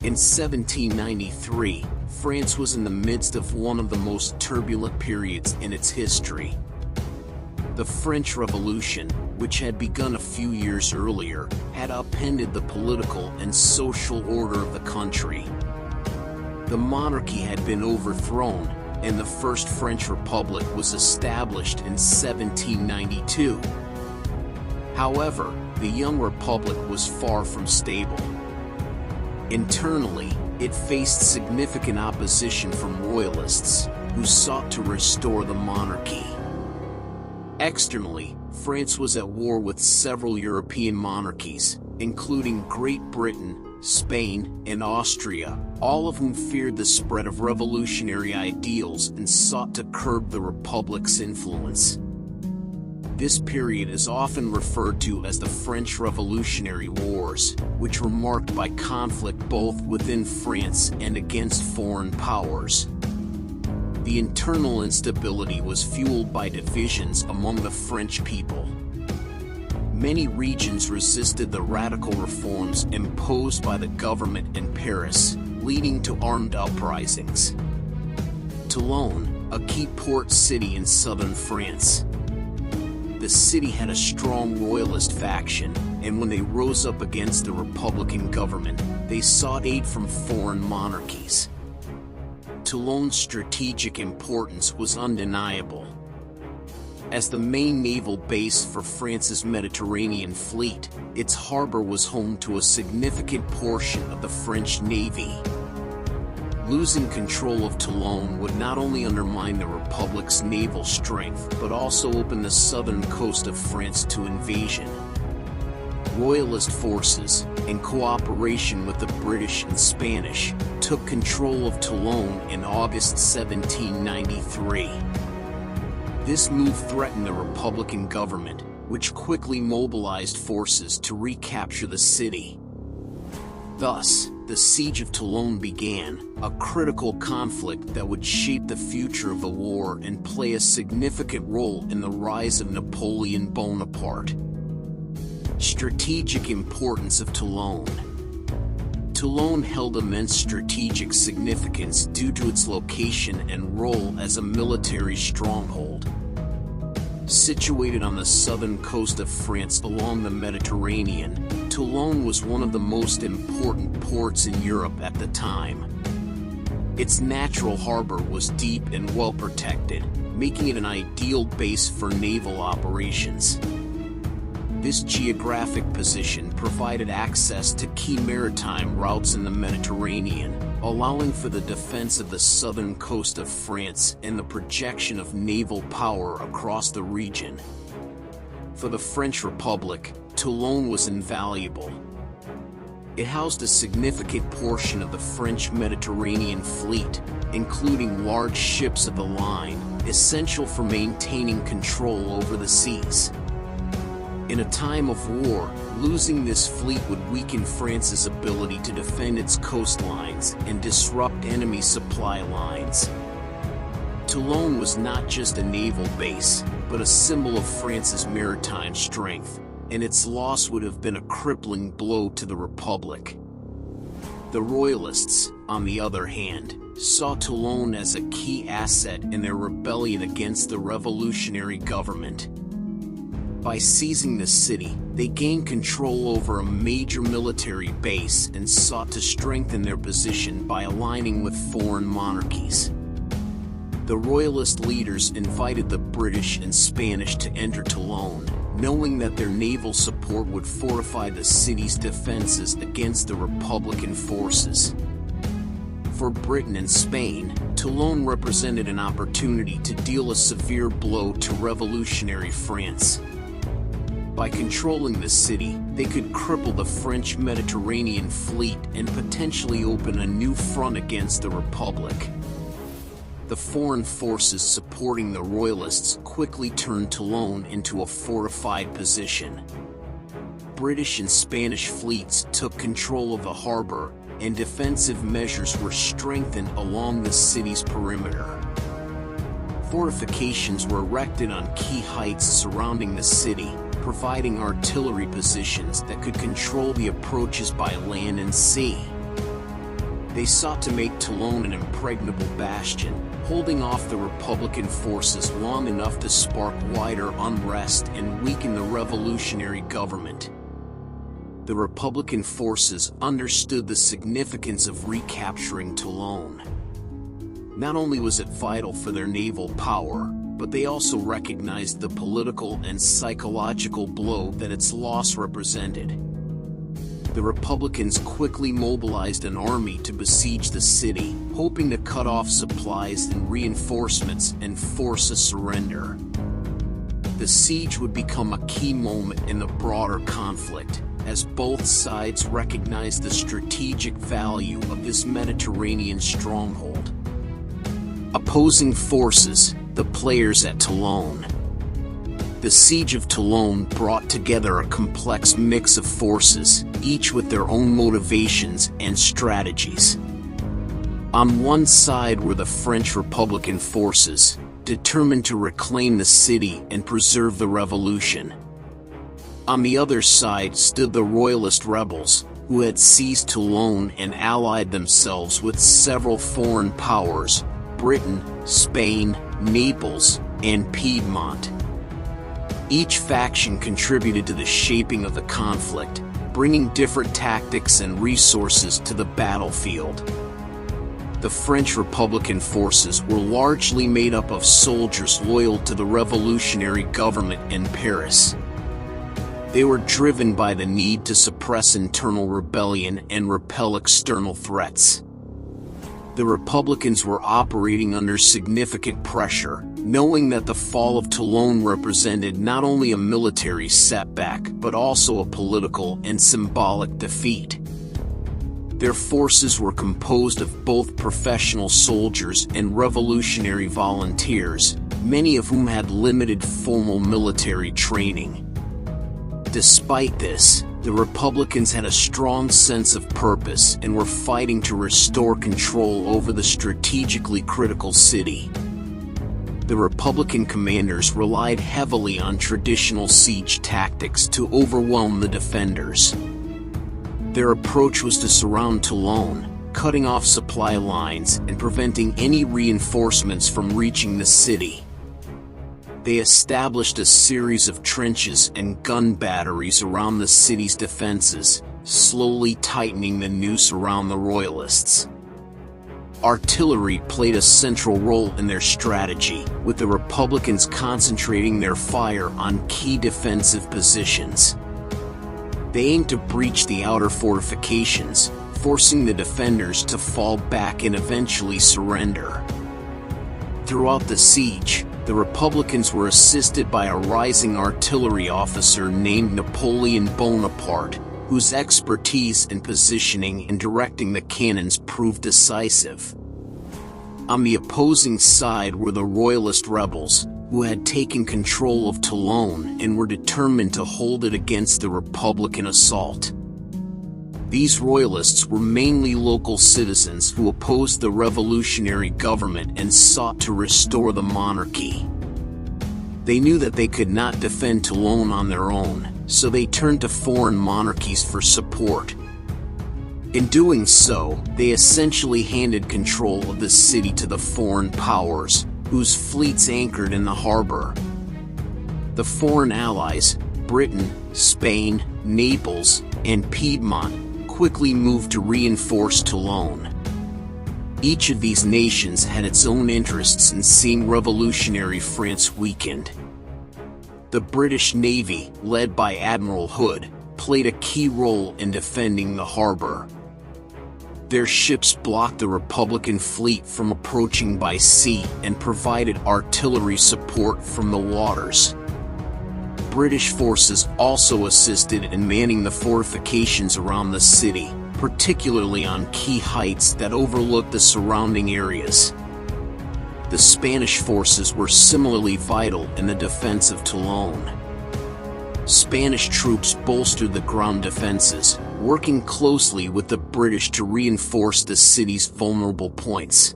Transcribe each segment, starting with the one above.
In 1793, France was in the midst of one of the most turbulent periods in its history. The French Revolution, which had begun a few years earlier, had upended the political and social order of the country. The monarchy had been overthrown, and the First French Republic was established in 1792. However, the young republic was far from stable. Internally, it faced significant opposition from Royalists, who sought to restore the monarchy. Externally, France was at war with several European monarchies, including Great Britain, Spain, and Austria, all of whom feared the spread of revolutionary ideals and sought to curb the Republic's influence. This period is often referred to as the French Revolutionary Wars, which were marked by conflict both within France and against foreign powers. The internal instability was fueled by divisions among the French people. Many regions resisted the radical reforms imposed by the government in Paris, leading to armed uprisings. Toulon, a key port city in southern France. The city had a strong Royalist faction, and when they rose up against the Republican government, they sought aid from foreign monarchies. Toulon's strategic importance was undeniable. As the main naval base for France's Mediterranean fleet, its harbor was home to a significant portion of the French Navy. Losing control of Toulon would not only undermine the Republic's naval strength but also open the southern coast of France to invasion. Royalist forces, in cooperation with the British and Spanish, took control of Toulon in August 1793. This move threatened the Republican government, which quickly mobilized forces to recapture the city. Thus, the Siege of Toulon began, a critical conflict that would shape the future of the war and play a significant role in the rise of Napoleon Bonaparte. Strategic importance of Toulon. Toulon held immense strategic significance due to its location and role as a military stronghold. Situated on the southern coast of France along the Mediterranean, Toulon was one of the most important ports in Europe at the time. Its natural harbor was deep and well protected, making it an ideal base for naval operations. This geographic position provided access to key maritime routes in the Mediterranean, allowing for the defense of the southern coast of France and the projection of naval power across the region. For the French Republic, Toulon was invaluable. It housed a significant portion of the French Mediterranean fleet, including large ships of the line, essential for maintaining control over the seas. In a time of war, losing this fleet would weaken France's ability to defend its coastlines and disrupt enemy supply lines. Toulon was not just a naval base, but a symbol of France's maritime strength, and its loss would have been a crippling blow to the Republic. The Royalists, on the other hand, saw Toulon as a key asset in their rebellion against the revolutionary government. By seizing the city, they gained control over a major military base and sought to strengthen their position by aligning with foreign monarchies. The Royalist leaders invited the British and Spanish to enter Toulon, knowing that their naval support would fortify the city's defenses against the Republican forces. For Britain and Spain, Toulon represented an opportunity to deal a severe blow to revolutionary France. By controlling the city, they could cripple the French Mediterranean fleet and potentially open a new front against the Republic. The foreign forces supporting the Royalists quickly turned Toulon into a fortified position. British and Spanish fleets took control of the harbor, and defensive measures were strengthened along the city's perimeter. Fortifications were erected on key heights surrounding the city, providing artillery positions that could control the approaches by land and sea. They sought to make Toulon an impregnable bastion, holding off the Republican forces long enough to spark wider unrest and weaken the revolutionary government. The Republican forces understood the significance of recapturing Toulon. Not only was it vital for their naval power, but they also recognized the political and psychological blow that its loss represented. The Republicans quickly mobilized an army to besiege the city, hoping to cut off supplies and reinforcements and force a surrender. The siege would become a key moment in the broader conflict, as both sides recognized the strategic value of this Mediterranean stronghold. Opposing forces, the players at Toulon. The Siege of Toulon brought together a complex mix of forces, each with their own motivations and strategies. On one side were the French Republican forces, determined to reclaim the city and preserve the revolution. On the other side stood the Royalist rebels, who had seized Toulon and allied themselves with several foreign powers: Britain, Spain, Naples, and Piedmont. Each faction contributed to the shaping of the conflict, bringing different tactics and resources to the battlefield. The French Republican forces were largely made up of soldiers loyal to the revolutionary government in Paris. They were driven by the need to suppress internal rebellion and repel external threats. The Republicans were operating under significant pressure, knowing that the fall of Toulon represented not only a military setback but also a political and symbolic defeat. Their forces were composed of both professional soldiers and revolutionary volunteers, many of whom had limited formal military training. Despite this, the Republicans had a strong sense of purpose and were fighting to restore control over the strategically critical city. The Republican commanders relied heavily on traditional siege tactics to overwhelm the defenders. Their approach was to surround Toulon, cutting off supply lines and preventing any reinforcements from reaching the city. They established a series of trenches and gun batteries around the city's defenses, slowly tightening the noose around the Royalists. Artillery played a central role in their strategy, with the Republicans concentrating their fire on key defensive positions. They aimed to breach the outer fortifications, forcing the defenders to fall back and eventually surrender. Throughout the siege, the Republicans were assisted by a rising artillery officer named Napoleon Bonaparte, whose expertise in positioning and directing the cannons proved decisive. On the opposing side were the Royalist rebels, who had taken control of Toulon and were determined to hold it against the Republican assault. These Royalists were mainly local citizens who opposed the revolutionary government and sought to restore the monarchy. They knew that they could not defend Toulon on their own, so they turned to foreign monarchies for support. In doing so, they essentially handed control of the city to the foreign powers, whose fleets anchored in the harbor. The foreign allies, Britain, Spain, Naples, and Piedmont, quickly moved to reinforce Toulon. Each of these nations had its own interests in seeing revolutionary France weakened. The British Navy, led by Admiral Hood, played a key role in defending the harbor. Their ships blocked the Republican fleet from approaching by sea and provided artillery support from the waters. British forces also assisted in manning the fortifications around the city, particularly on key heights that overlooked the surrounding areas. The Spanish forces were similarly vital in the defense of Toulon. Spanish troops bolstered the ground defenses, working closely with the British to reinforce the city's vulnerable points.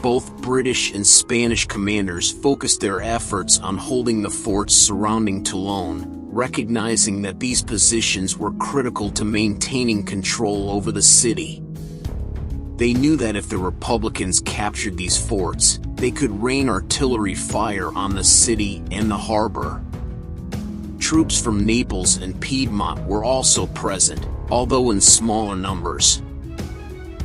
Both British and Spanish commanders focused their efforts on holding the forts surrounding Toulon, recognizing that these positions were critical to maintaining control over the city. They knew that if the Republicans captured these forts, they could rain artillery fire on the city and the harbor. Troops from Naples and Piedmont were also present, although in smaller numbers.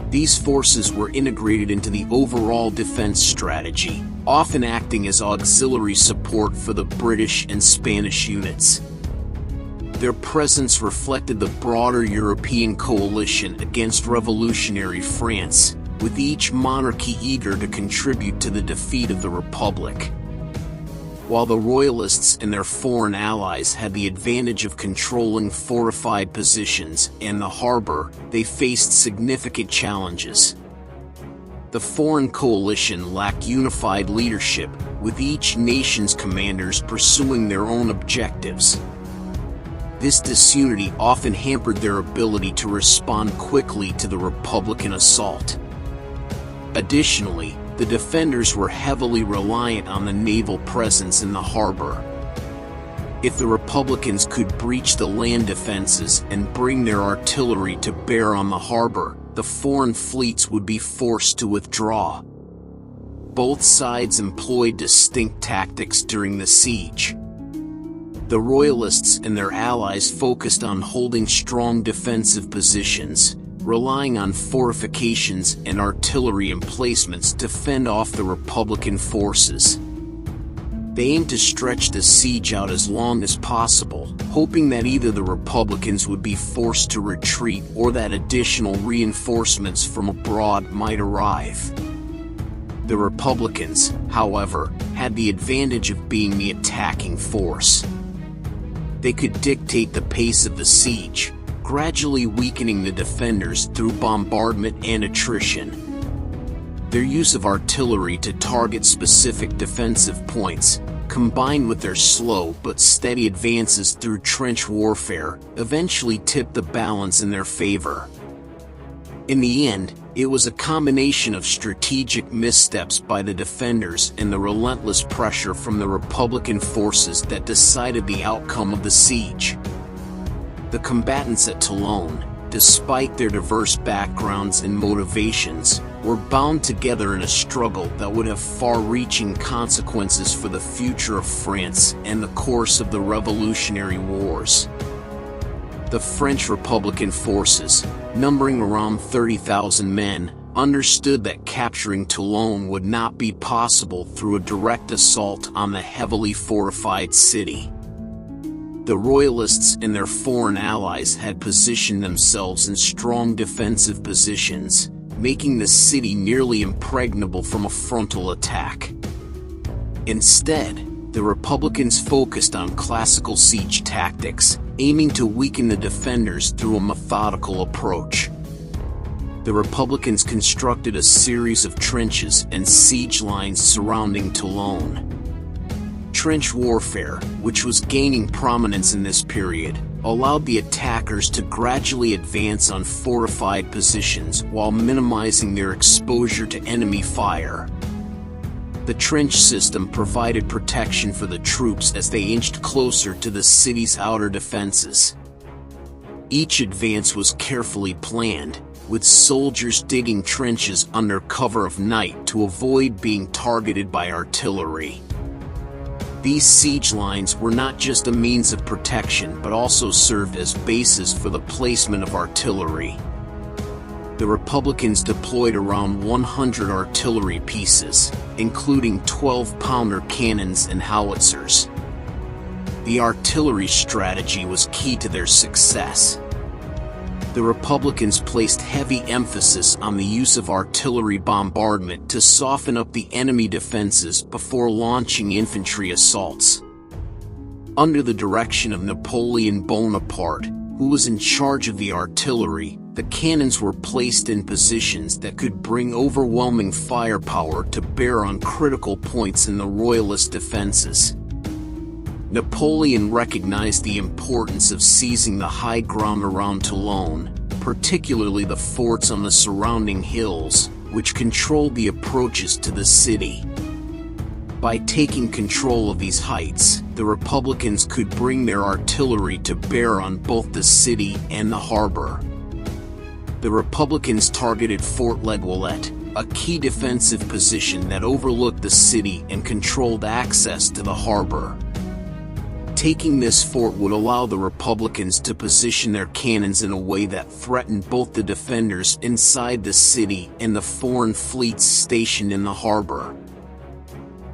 These forces were integrated into the overall defense strategy, often acting as auxiliary support for the British and Spanish units. Their presence reflected the broader European coalition against revolutionary France, with each monarchy eager to contribute to the defeat of the Republic. While the Royalists and their foreign allies had the advantage of controlling fortified positions and the harbor, they faced significant challenges. The foreign coalition lacked unified leadership, with each nation's commanders pursuing their own objectives. This disunity often hampered their ability to respond quickly to the Republican assault. Additionally, the defenders were heavily reliant on the naval presence in the harbor. If the Republicans could breach the land defenses and bring their artillery to bear on the harbor, the foreign fleets would be forced to withdraw. Both sides employed distinct tactics during the siege. The Royalists and their allies focused on holding strong defensive positions, relying on fortifications and artillery emplacements to fend off the Republican forces. They aimed to stretch the siege out as long as possible, hoping that either the Republicans would be forced to retreat or that additional reinforcements from abroad might arrive. The Republicans, however, had the advantage of being the attacking force. They could dictate the pace of the siege, gradually weakening the defenders through bombardment and attrition. Their use of artillery to target specific defensive points, combined with their slow but steady advances through trench warfare, eventually tipped the balance in their favor. In the end, it was a combination of strategic missteps by the defenders and the relentless pressure from the Republican forces that decided the outcome of the siege. The combatants at Toulon, despite their diverse backgrounds and motivations, were bound together in a struggle that would have far-reaching consequences for the future of France and the course of the Revolutionary Wars. The French Republican forces, numbering around 30,000 men, understood that capturing Toulon would not be possible through a direct assault on the heavily fortified city. The Royalists and their foreign allies had positioned themselves in strong defensive positions, making the city nearly impregnable from a frontal attack. Instead, the Republicans focused on classical siege tactics, aiming to weaken the defenders through a methodical approach. The Republicans constructed a series of trenches and siege lines surrounding Toulon. Trench warfare, which was gaining prominence in this period, allowed the attackers to gradually advance on fortified positions while minimizing their exposure to enemy fire. The trench system provided protection for the troops as they inched closer to the city's outer defenses. Each advance was carefully planned, with soldiers digging trenches under cover of night to avoid being targeted by artillery. These siege lines were not just a means of protection but also served as bases for the placement of artillery. The Republicans deployed around 100 artillery pieces, including 12-pounder cannons and howitzers. The artillery strategy was key to their success. The Republicans placed heavy emphasis on the use of artillery bombardment to soften up the enemy defenses before launching infantry assaults. Under the direction of Napoleon Bonaparte, who was in charge of the artillery, the cannons were placed in positions that could bring overwhelming firepower to bear on critical points in the Royalist defenses. Napoleon recognized the importance of seizing the high ground around Toulon, particularly the forts on the surrounding hills, which controlled the approaches to the city. By taking control of these heights, the Republicans could bring their artillery to bear on both the city and the harbor. The Republicans targeted Fort Leguillet, a key defensive position that overlooked the city and controlled access to the harbor. Taking this fort would allow the Republicans to position their cannons in a way that threatened both the defenders inside the city and the foreign fleets stationed in the harbor.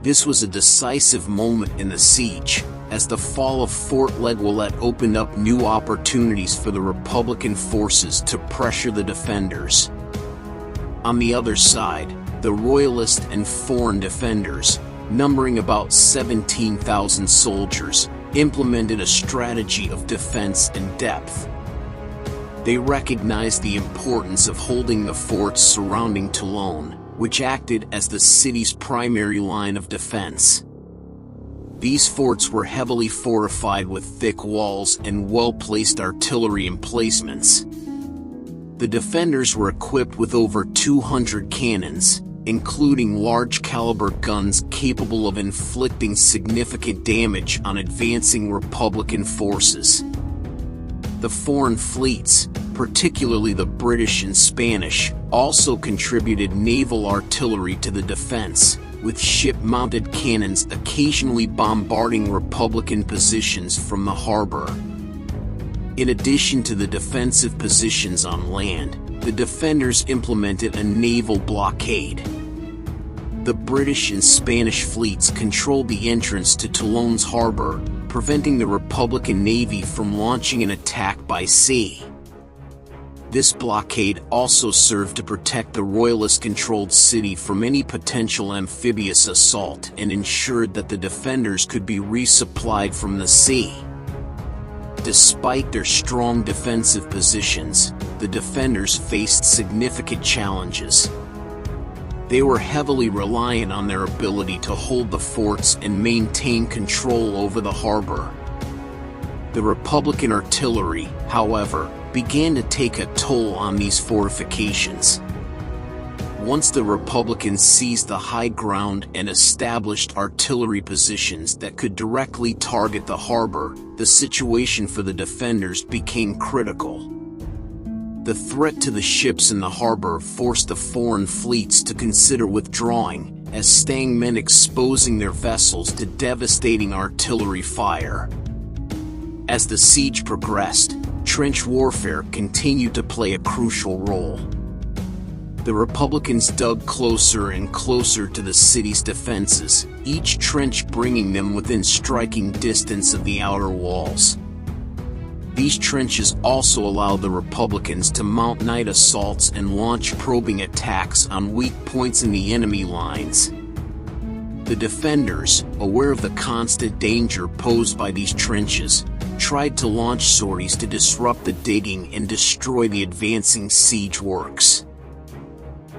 This was a decisive moment in the siege, as the fall of Fort Leguillet opened up new opportunities for the Republican forces to pressure the defenders. On the other side, the Royalist and foreign defenders, numbering about 17,000 soldiers, implemented a strategy of defense in depth. They recognized the importance of holding the forts surrounding Toulon, which acted as the city's primary line of defense. These forts were heavily fortified with thick walls and well-placed artillery emplacements. The defenders were equipped with over 200 cannons, including large-caliber guns capable of inflicting significant damage on advancing Republican forces. The foreign fleets, particularly the British and Spanish, also contributed naval artillery to the defense, with ship-mounted cannons occasionally bombarding Republican positions from the harbor. In addition to the defensive positions on land, the defenders implemented a naval blockade. The British and Spanish fleets controlled the entrance to Toulon's harbor, preventing the Republican Navy from launching an attack by sea. This blockade also served to protect the Royalist-controlled city from any potential amphibious assault and ensured that the defenders could be resupplied from the sea. Despite their strong defensive positions, the defenders faced significant challenges. They were heavily reliant on their ability to hold the forts and maintain control over the harbor. The Republican artillery, however, began to take a toll on these fortifications. Once the Republicans seized the high ground and established artillery positions that could directly target the harbor, the situation for the defenders became critical. The threat to the ships in the harbor forced the foreign fleets to consider withdrawing, as staying meant exposing their vessels to devastating artillery fire. As the siege progressed, trench warfare continued to play a crucial role. The Republicans dug closer and closer to the city's defenses, each trench bringing them within striking distance of the outer walls. These trenches also allowed the Republicans to mount night assaults and launch probing attacks on weak points in the enemy lines. The defenders, aware of the constant danger posed by these trenches, tried to launch sorties to disrupt the digging and destroy the advancing siege works.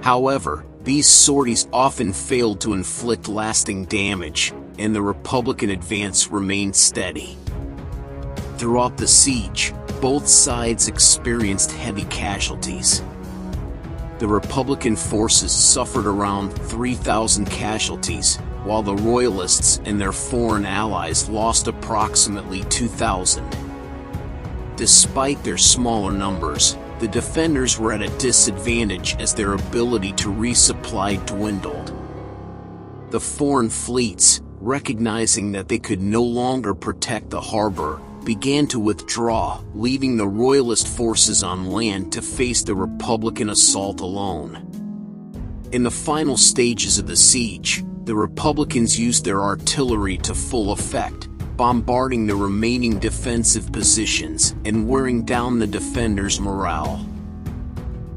However, these sorties often failed to inflict lasting damage, and the Republican advance remained steady. Throughout the siege, both sides experienced heavy casualties. The Republican forces suffered around 3,000 casualties, while the Royalists and their foreign allies lost approximately 2,000. Despite their smaller numbers, the defenders were at a disadvantage as their ability to resupply dwindled. The foreign fleets, recognizing that they could no longer protect the harbor, began to withdraw, leaving the Royalist forces on land to face the Republican assault alone. In the final stages of the siege, the Republicans used their artillery to full effect, bombarding the remaining defensive positions and wearing down the defenders' morale.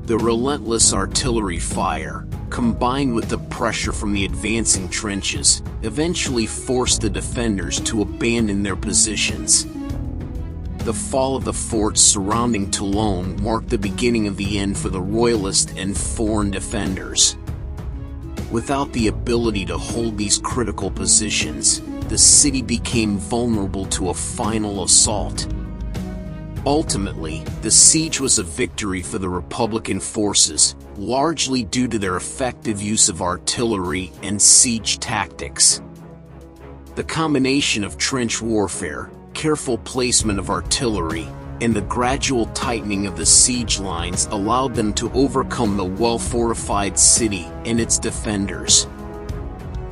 The relentless artillery fire, combined with the pressure from the advancing trenches, eventually forced the defenders to abandon their positions. The fall of the forts surrounding Toulon marked the beginning of the end for the Royalist and foreign defenders. Without the ability to hold these critical positions, the city became vulnerable to a final assault. Ultimately, the siege was a victory for the Republican forces, largely due to their effective use of artillery and siege tactics. The combination of trench warfare, careful placement of artillery, and the gradual tightening of the siege lines allowed them to overcome the well-fortified city and its defenders.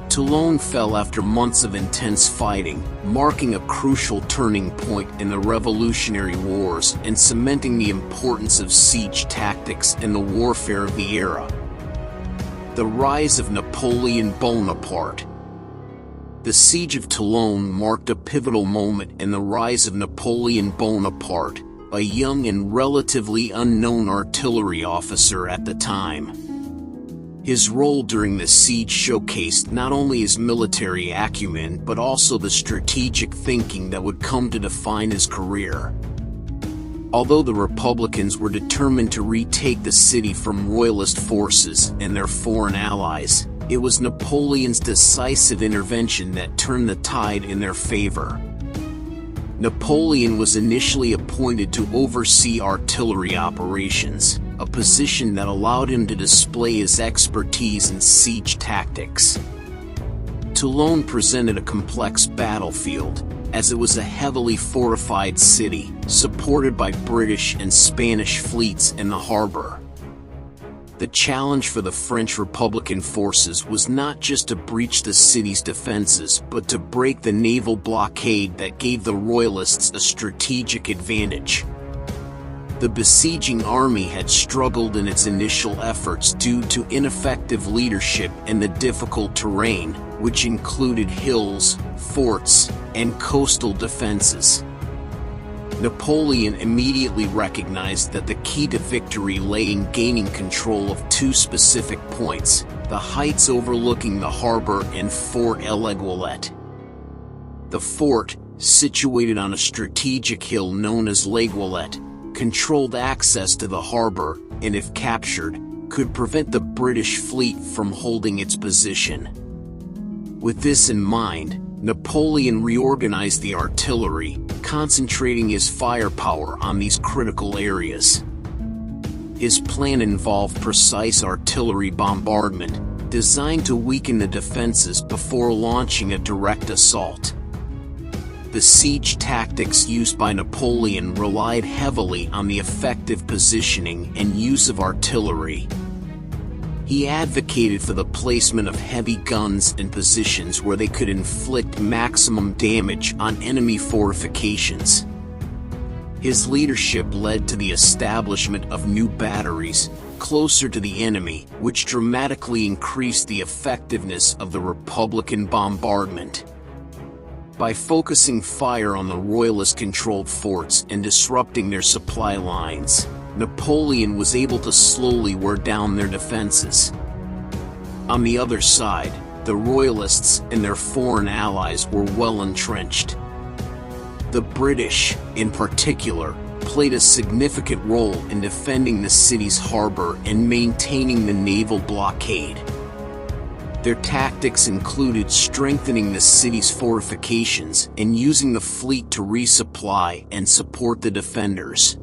Toulon fell after months of intense fighting, marking a crucial turning point in the Revolutionary Wars and cementing the importance of siege tactics in the warfare of the era. The rise of Napoleon Bonaparte. The Siege of Toulon marked a pivotal moment in the rise of Napoleon Bonaparte, a young and relatively unknown artillery officer at the time. His role during the siege showcased not only his military acumen but also the strategic thinking that would come to define his career. Although the Republicans were determined to retake the city from Royalist forces and their foreign allies, it was Napoleon's decisive intervention that turned the tide in their favor. Napoleon was initially appointed to oversee artillery operations, a position that allowed him to display his expertise in siege tactics. Toulon presented a complex battlefield, as it was a heavily fortified city, supported by British and Spanish fleets in the harbor. The challenge for the French Republican forces was not just to breach the city's defenses but to break the naval blockade that gave the Royalists a strategic advantage. The besieging army had struggled in its initial efforts due to ineffective leadership and the difficult terrain, which included hills, forts, and coastal defenses. Napoleon immediately recognized that the key to victory lay in gaining control of two specific points: the heights overlooking the harbor and Fort l'Aiguillette. The fort, situated on a strategic hill known as l'Aiguillette, controlled access to the harbor, and if captured, could prevent the British fleet from holding its position. With this in mind, Napoleon reorganized the artillery, concentrating his firepower on these critical areas. His plan involved precise artillery bombardment, designed to weaken the defenses before launching a direct assault. The siege tactics used by Napoleon relied heavily on the effective positioning and use of artillery. He advocated for the placement of heavy guns in positions where they could inflict maximum damage on enemy fortifications. His leadership led to the establishment of new batteries, closer to the enemy, which dramatically increased the effectiveness of the Republican bombardment. By focusing fire on the Royalist-controlled forts and disrupting their supply lines, Napoleon was able to slowly wear down their defenses. On the other side, the Royalists and their foreign allies were well entrenched. The British, in particular, played a significant role in defending the city's harbor and maintaining the naval blockade. Their tactics included strengthening the city's fortifications and using the fleet to resupply and support the defenders.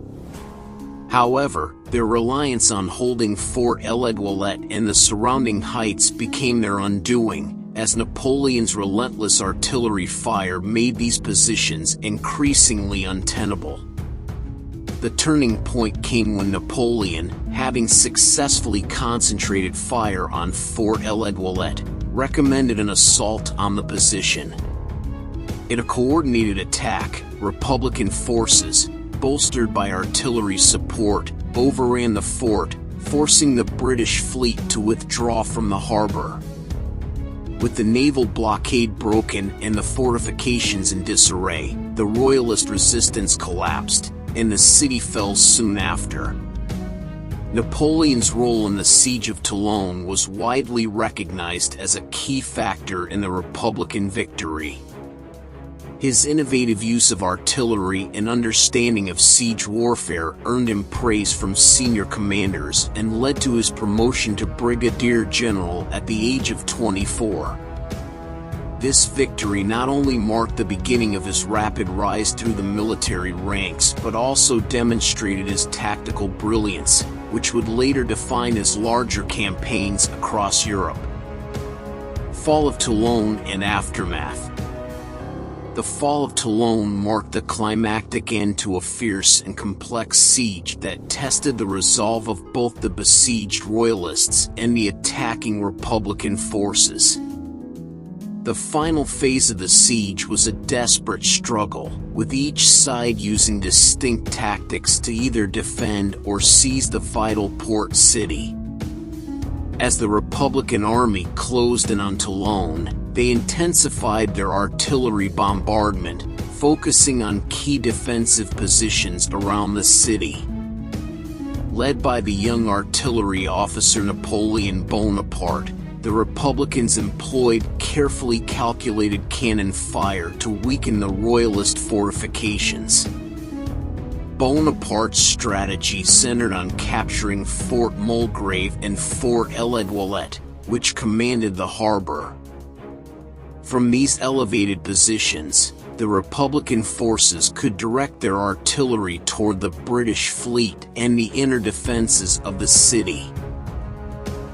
However, their reliance on holding Fort l'Aiguillette and the surrounding heights became their undoing, as Napoleon's relentless artillery fire made these positions increasingly untenable. The turning point came when Napoleon, having successfully concentrated fire on Fort l'Aiguillette, recommended an assault on the position. In a coordinated attack, Republican forces, bolstered by artillery support, overran the fort, forcing the British fleet to withdraw from the harbor. With the naval blockade broken and the fortifications in disarray, the Royalist resistance collapsed, and the city fell soon after. Napoleon's role in the Siege of Toulon was widely recognized as a key factor in the Republican victory. His innovative use of artillery and understanding of siege warfare earned him praise from senior commanders and led to his promotion to brigadier general at the age of 24. This victory not only marked the beginning of his rapid rise through the military ranks but also demonstrated his tactical brilliance, which would later define his larger campaigns across Europe. Fall of Toulon and aftermath. The fall of Toulon marked the climactic end to a fierce and complex siege that tested the resolve of both the besieged Royalists and the attacking Republican forces. The final phase of the siege was a desperate struggle, with each side using distinct tactics to either defend or seize the vital port city. As the Republican army closed in on Toulon, they intensified their artillery bombardment, focusing on key defensive positions around the city. Led by the young artillery officer Napoleon Bonaparte, the Republicans employed carefully calculated cannon fire to weaken the Royalist fortifications. Bonaparte's strategy centered on capturing Fort Mulgrave and Fort l'Etoilette, which commanded the harbor. From these elevated positions, the Republican forces could direct their artillery toward the British fleet and the inner defenses of the city.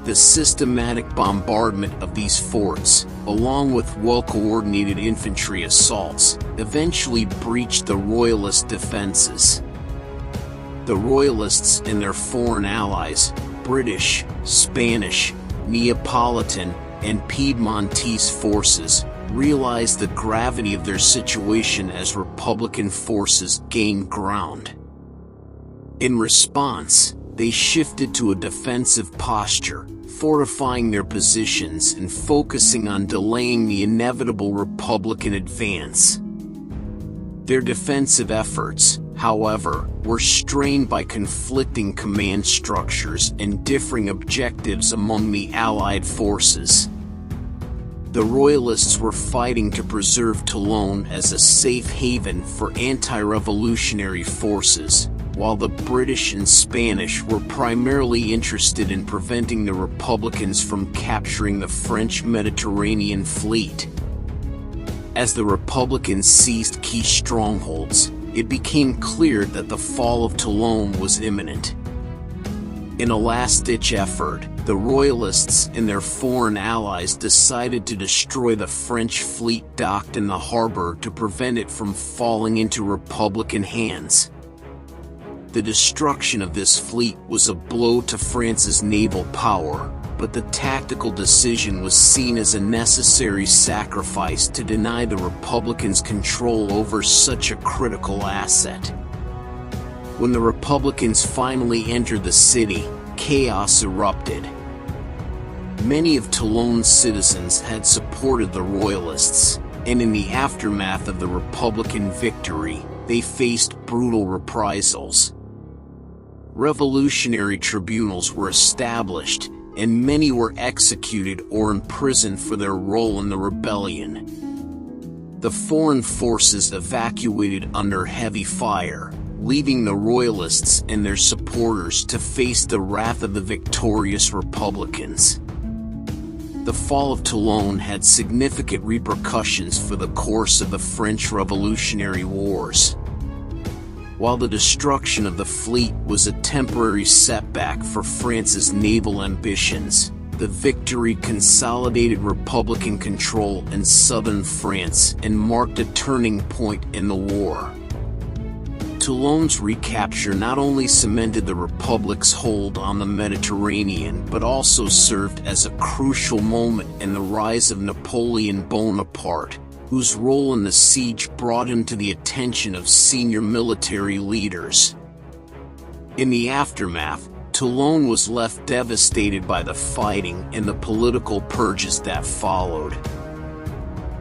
The systematic bombardment of these forts, along with well-coordinated infantry assaults, eventually breached the Royalist defenses. The Royalists and their foreign allies, British, Spanish, Neapolitan, and Piedmontese forces, realized the gravity of their situation as Republican forces gained ground. In response, they shifted to a defensive posture, fortifying their positions and focusing on delaying the inevitable Republican advance. Their defensive efforts, however, were strained by conflicting command structures and differing objectives among the Allied forces. The Royalists were fighting to preserve Toulon as a safe haven for anti-revolutionary forces, while the British and Spanish were primarily interested in preventing the Republicans from capturing the French Mediterranean fleet. As the Republicans seized key strongholds, it became clear that the fall of Toulon was imminent. In a last-ditch effort, the Royalists and their foreign allies decided to destroy the French fleet docked in the harbor to prevent it from falling into Republican hands. The destruction of this fleet was a blow to France's naval power, but the tactical decision was seen as a necessary sacrifice to deny the Republicans control over such a critical asset. When the Republicans finally entered the city, chaos erupted. Many of Toulon's citizens had supported the Royalists, and in the aftermath of the Republican victory, they faced brutal reprisals. Revolutionary tribunals were established, and many were executed or imprisoned for their role in the rebellion. The foreign forces evacuated under heavy fire, leaving the Royalists and their supporters to face the wrath of the victorious Republicans. The fall of Toulon had significant repercussions for the course of the French Revolutionary Wars. While the destruction of the fleet was a temporary setback for France's naval ambitions, the victory consolidated Republican control in southern France and marked a turning point in the war. Toulon's recapture not only cemented the Republic's hold on the Mediterranean but also served as a crucial moment in the rise of Napoleon Bonaparte, whose role in the siege brought him to the attention of senior military leaders. In the aftermath, Toulon was left devastated by the fighting and the political purges that followed.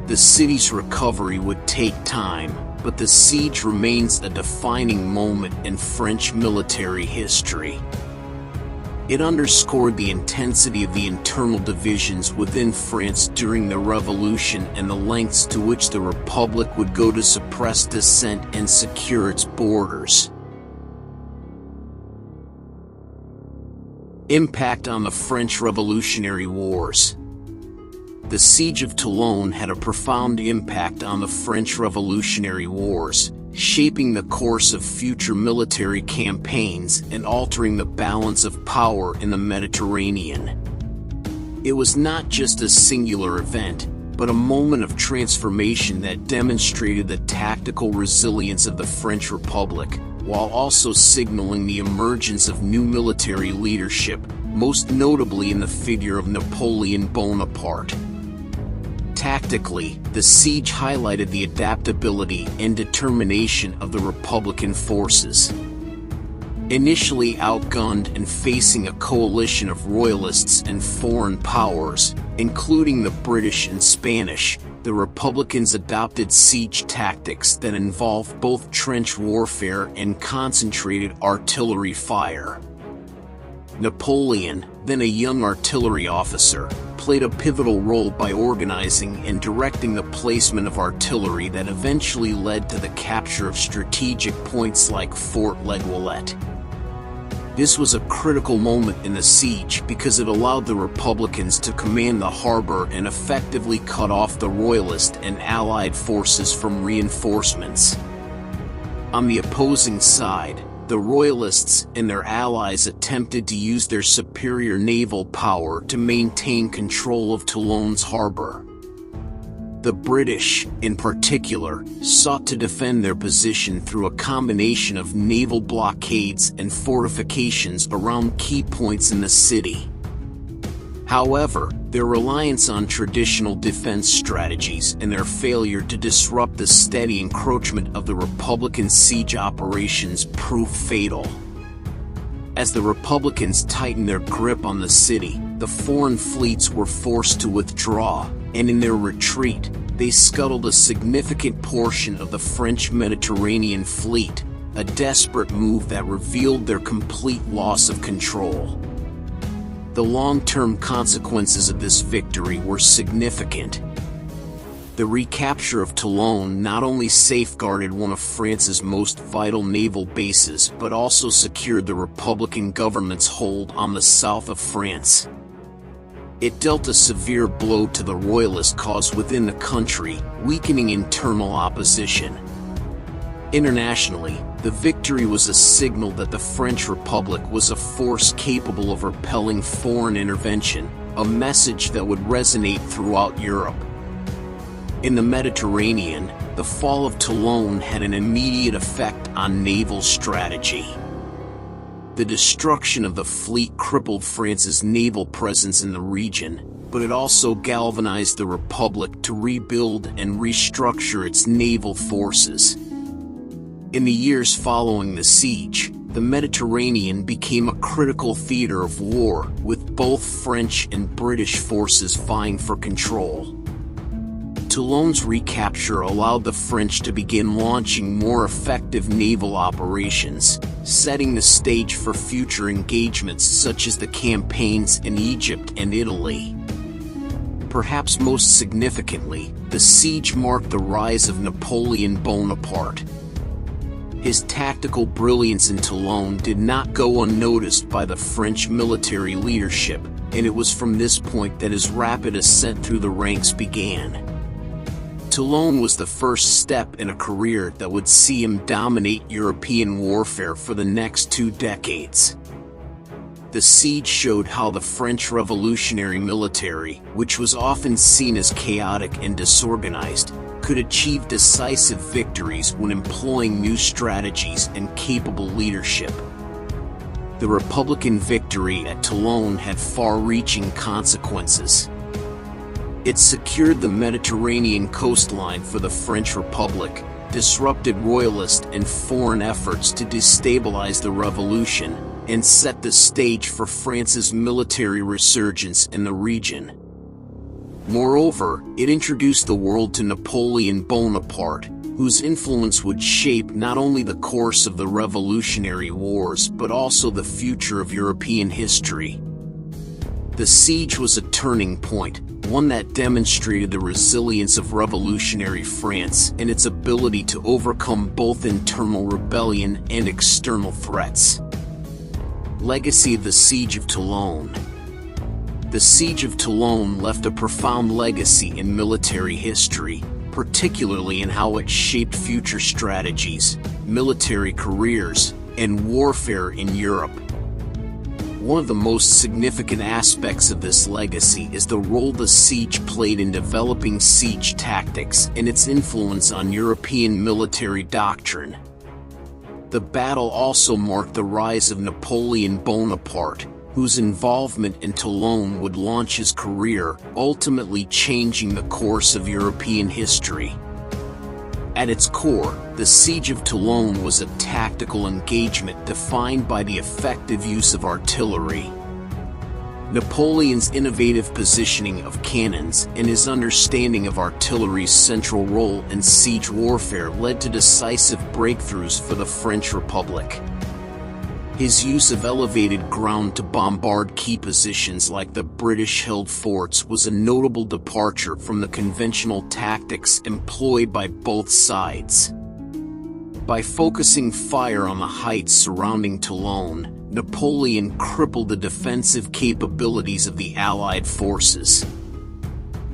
The city's recovery would take time, but the siege remains a defining moment in French military history. It underscored the intensity of the internal divisions within France during the Revolution and the lengths to which the Republic would go to suppress dissent and secure its borders. Impact on the French Revolutionary Wars. The Siege of Toulon had a profound impact on the French Revolutionary Wars, shaping the course of future military campaigns and altering the balance of power in the Mediterranean. It was not just a singular event, but a moment of transformation that demonstrated the tactical resilience of the French Republic, while also signaling the emergence of new military leadership, most notably in the figure of Napoleon Bonaparte. Tactically, the siege highlighted the adaptability and determination of the Republican forces. Initially outgunned and facing a coalition of Royalists and foreign powers, including the British and Spanish, the Republicans adopted siege tactics that involved both trench warfare and concentrated artillery fire. Napoleon, then a young artillery officer, played a pivotal role by organizing and directing the placement of artillery that eventually led to the capture of strategic points like Fort L'Aiguillette. This was a critical moment in the siege because it allowed the Republicans to command the harbor and effectively cut off the Royalist and Allied forces from reinforcements. On the opposing side, the Royalists and their allies attempted to use their superior naval power to maintain control of Toulon's harbor. The British, in particular, sought to defend their position through a combination of naval blockades and fortifications around key points in the city. However, their reliance on traditional defense strategies and their failure to disrupt the steady encroachment of the Republican siege operations proved fatal. As the Republicans tightened their grip on the city, the foreign fleets were forced to withdraw, and in their retreat, they scuttled a significant portion of the French Mediterranean fleet, a desperate move that revealed their complete loss of control. The long-term consequences of this victory were significant. The recapture of Toulon not only safeguarded one of France's most vital naval bases but also secured the Republican government's hold on the south of France. It dealt a severe blow to the Royalist cause within the country, weakening internal opposition. Internationally, the victory was a signal that the French Republic was a force capable of repelling foreign intervention, a message that would resonate throughout Europe. In the Mediterranean, the fall of Toulon had an immediate effect on naval strategy. The destruction of the fleet crippled France's naval presence in the region, but it also galvanized the Republic to rebuild and restructure its naval forces. In the years following the siege, the Mediterranean became a critical theater of war, with both French and British forces vying for control. Toulon's recapture allowed the French to begin launching more effective naval operations, setting the stage for future engagements such as the campaigns in Egypt and Italy. Perhaps most significantly, the siege marked the rise of Napoleon Bonaparte. His tactical brilliance in Toulon did not go unnoticed by the French military leadership, and it was from this point that his rapid ascent through the ranks began. Toulon was the first step in a career that would see him dominate European warfare for the next 2 decades. The siege showed how the French revolutionary military, which was often seen as chaotic and disorganized, could achieve decisive victories when employing new strategies and capable leadership. The Republican victory at Toulon had far-reaching consequences. It secured the Mediterranean coastline for the French Republic, disrupted Royalist and foreign efforts to destabilize the revolution, and set the stage for France's military resurgence in the region. Moreover, it introduced the world to Napoleon Bonaparte, whose influence would shape not only the course of the Revolutionary Wars but also the future of European history. The siege was a turning point, one that demonstrated the resilience of revolutionary France and its ability to overcome both internal rebellion and external threats. Legacy of the Siege of Toulon. The Siege of Toulon left a profound legacy in military history, particularly in how it shaped future strategies, military careers, and warfare in Europe. One of the most significant aspects of this legacy is the role the siege played in developing siege tactics and its influence on European military doctrine. The battle also marked the rise of Napoleon Bonaparte, whose involvement in Toulon would launch his career, ultimately changing the course of European history. At its core, the Siege of Toulon was a tactical engagement defined by the effective use of artillery. Napoleon's innovative positioning of cannons and his understanding of artillery's central role in siege warfare led to decisive breakthroughs for the French Republic. His use of elevated ground to bombard key positions like the British-held forts was a notable departure from the conventional tactics employed by both sides. By focusing fire on the heights surrounding Toulon, Napoleon crippled the defensive capabilities of the Allied forces.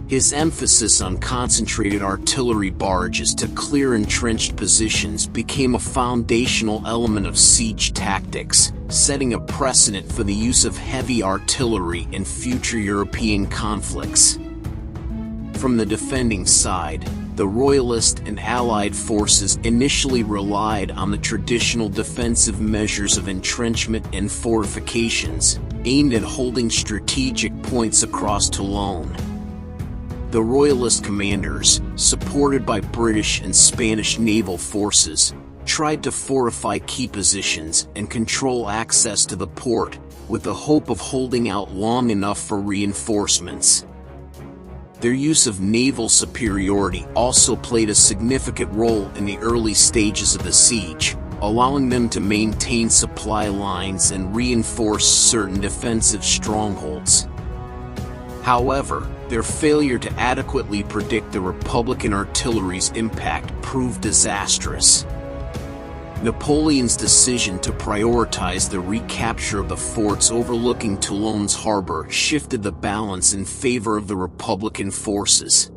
His emphasis on concentrated artillery barrages to clear entrenched positions became a foundational element of siege tactics, setting a precedent for the use of heavy artillery in future European conflicts. From the defending side, the Royalist and Allied forces initially relied on the traditional defensive measures of entrenchment and fortifications, aimed at holding strategic points across Toulon. The Royalist commanders, supported by British and Spanish naval forces, tried to fortify key positions and control access to the port, with the hope of holding out long enough for reinforcements. Their use of naval superiority also played a significant role in the early stages of the siege, allowing them to maintain supply lines and reinforce certain defensive strongholds. However, their failure to adequately predict the Republican artillery's impact proved disastrous. Napoleon's decision to prioritize the recapture of the forts overlooking Toulon's harbor shifted the balance in favor of the Republican forces.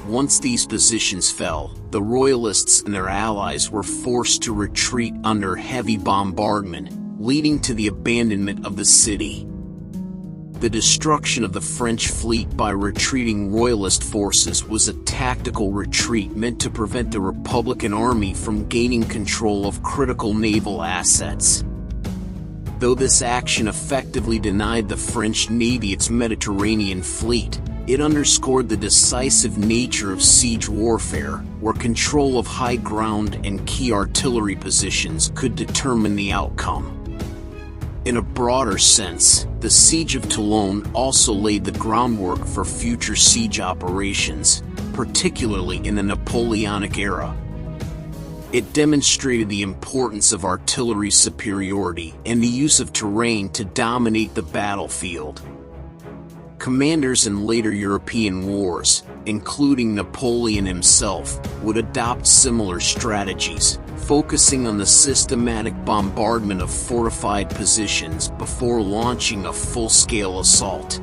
Once these positions fell, the Royalists and their allies were forced to retreat under heavy bombardment, leading to the abandonment of the city. The destruction of the French fleet by retreating Royalist forces was a tactical retreat meant to prevent the Republican army from gaining control of critical naval assets. Though this action effectively denied the French Navy its Mediterranean fleet, it underscored the decisive nature of siege warfare, where control of high ground and key artillery positions could determine the outcome. In a broader sense, the Siege of Toulon also laid the groundwork for future siege operations, particularly in the Napoleonic era. It demonstrated the importance of artillery superiority and the use of terrain to dominate the battlefield. Commanders in later European wars, including Napoleon himself, would adopt similar strategies, focusing on the systematic bombardment of fortified positions before launching a full-scale assault.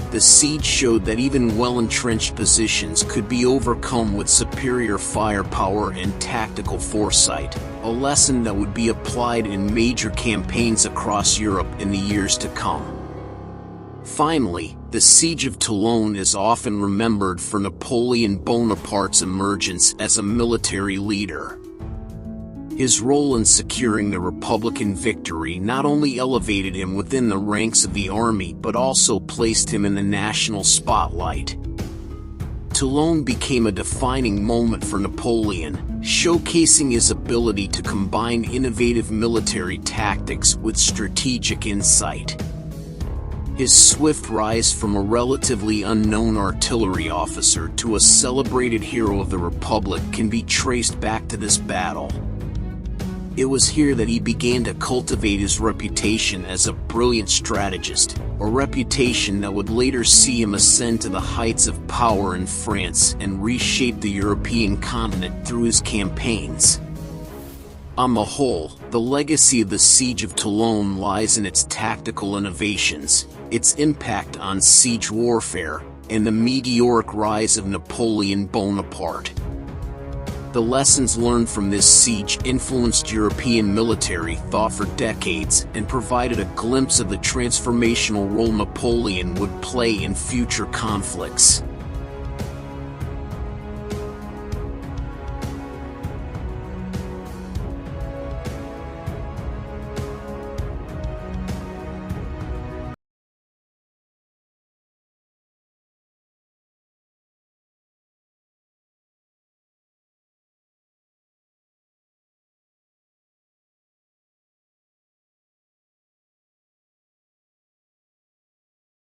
The siege showed that even well-entrenched positions could be overcome with superior firepower and tactical foresight, a lesson that would be applied in major campaigns across Europe in the years to come. Finally, the Siege of Toulon is often remembered for Napoleon Bonaparte's emergence as a military leader. His role in securing the Republican victory not only elevated him within the ranks of the army but also placed him in the national spotlight. Toulon became a defining moment for Napoleon, showcasing his ability to combine innovative military tactics with strategic insight. His swift rise from a relatively unknown artillery officer to a celebrated hero of the Republic can be traced back to this battle. It was here that he began to cultivate his reputation as a brilliant strategist, a reputation that would later see him ascend to the heights of power in France and reshape the European continent through his campaigns. On the whole, the legacy of the Siege of Toulon lies in its tactical innovations, its impact on siege warfare, and the meteoric rise of Napoleon Bonaparte. The lessons learned from this siege influenced European military thought for decades and provided a glimpse of the transformational role Napoleon would play in future conflicts.